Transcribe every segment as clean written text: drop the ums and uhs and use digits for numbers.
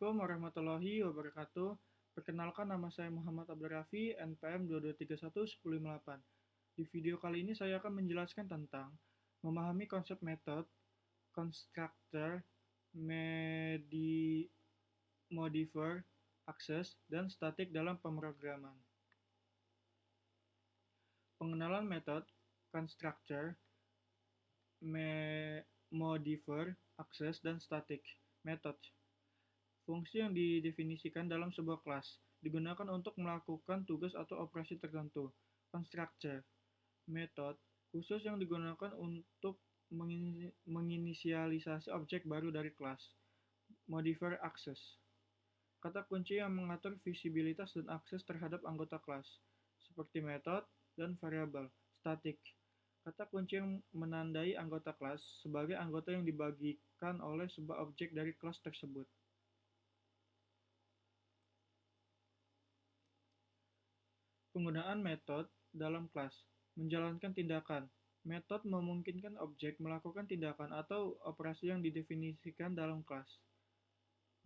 Assalamualaikum warahmatullahi wabarakatuh. Perkenalkan, nama saya Muhammad Abdul Rafi, NPM 2231 Di video kali ini saya akan menjelaskan tentang memahami konsep metode, constructor, modifier, akses, dan statik dalam pemrograman. Pengenalan metode, constructor, modifier, akses, dan statik. Metode. Fungsi yang didefinisikan dalam sebuah kelas digunakan untuk melakukan tugas atau operasi tertentu. Constructor, metode khusus yang digunakan untuk menginisialisasi objek baru dari kelas. Modifier access, kata kunci yang mengatur visibilitas dan akses terhadap anggota kelas, seperti metode dan variabel. Static, kata kunci yang menandai anggota kelas sebagai anggota yang dibagikan oleh sebuah objek dari kelas tersebut. Penggunaan metode dalam kelas. Menjalankan tindakan. Metode memungkinkan objek melakukan tindakan atau operasi yang didefinisikan dalam kelas.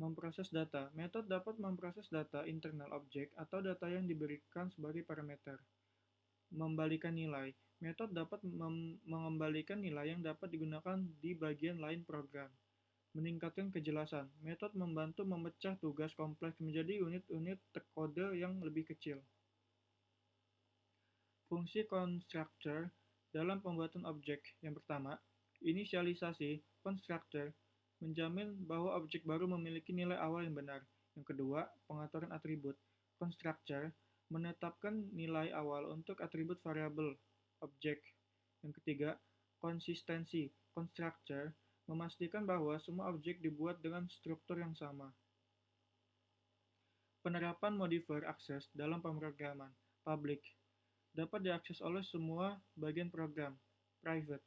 Memproses data. Metode dapat memproses data internal objek atau data yang diberikan sebagai parameter. Membalikan nilai. Metode dapat mengembalikan nilai yang dapat digunakan di bagian lain program. Meningkatkan kejelasan. Metode membantu memecah tugas kompleks menjadi unit-unit terkode yang lebih kecil. Fungsi constructor dalam pembuatan objek. Yang pertama, inisialisasi. Constructor menjamin bahwa objek baru memiliki nilai awal yang benar. Yang kedua, pengaturan atribut. Constructor menetapkan nilai awal untuk atribut variabel objek. Yang ketiga, konsistensi. Constructor memastikan bahwa semua objek dibuat dengan struktur yang sama. Penerapan modifier akses dalam pemrograman. Public dapat diakses oleh semua bagian program. Private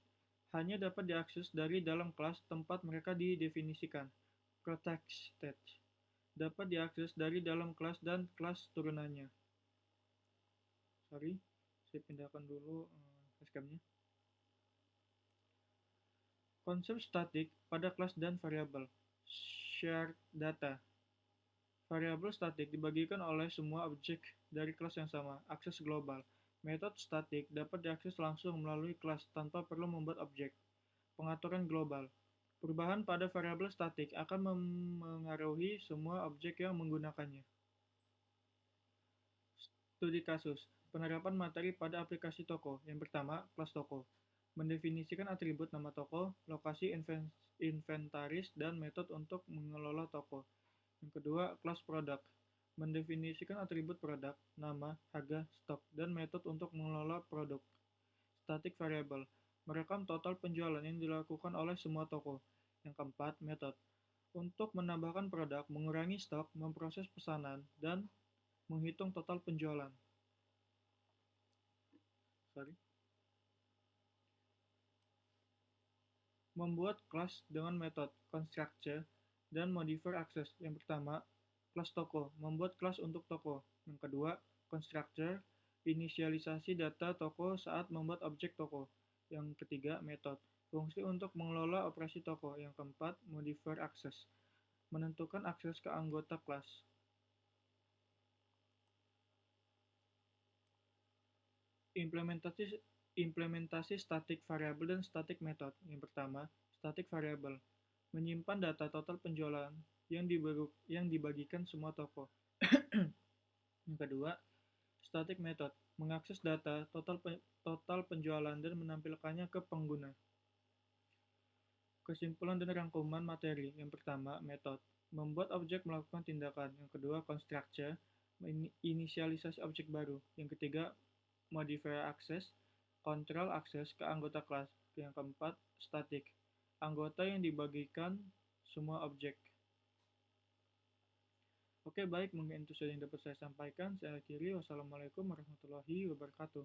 hanya dapat diakses dari dalam kelas tempat mereka didefinisikan. Protected dapat diakses dari dalam kelas dan kelas turunannya. Saya pindahkan dulu facecamnya. Konsep statik pada kelas dan variabel. Shared data. Variabel statik dibagikan oleh semua objek dari kelas yang sama. Akses global. Metode statik dapat diakses langsung melalui kelas tanpa perlu membuat objek. Pengaturan global. Perubahan pada variabel statik akan memengaruhi semua objek yang menggunakannya. Studi kasus. Penerapan materi pada aplikasi toko. Yang pertama, kelas toko. Mendefinisikan atribut nama toko, lokasi inventaris, dan metode untuk mengelola toko. Yang kedua, kelas produk. Mendefinisikan atribut produk, nama, harga, stok, dan metode untuk mengelola produk. Static variable. Merekam total penjualan yang dilakukan oleh semua toko. Yang keempat, metode. Untuk menambahkan produk, mengurangi stok, memproses pesanan, dan menghitung total penjualan. Membuat kelas dengan metode constructor dan modifier akses. Yang pertama, kelas toko. Membuat kelas untuk toko. Yang kedua, constructor. Inisialisasi data toko saat membuat objek toko. Yang ketiga, metode. Fungsi untuk mengelola operasi toko. Yang keempat, modifier akses. Menentukan akses ke anggota kelas. Implementasi static variable dan static method. Yang pertama, static variable. Menyimpan data total penjualan yang dibagikan semua toko. Yang kedua, static method. Mengakses data total penjualan dan menampilkannya ke pengguna. Kesimpulan dan rangkuman materi. Yang pertama, method. Membuat objek melakukan tindakan. Yang kedua, constructor. Inisialisasi objek baru. Yang ketiga, modifier akses. Kontrol akses ke anggota kelas. Yang keempat, static. Anggota yang dibagikan semua objek. Oke, baik, mungkin itu saja yang dapat saya sampaikan. Saya akhiri. Wassalamualaikum warahmatullahi wabarakatuh.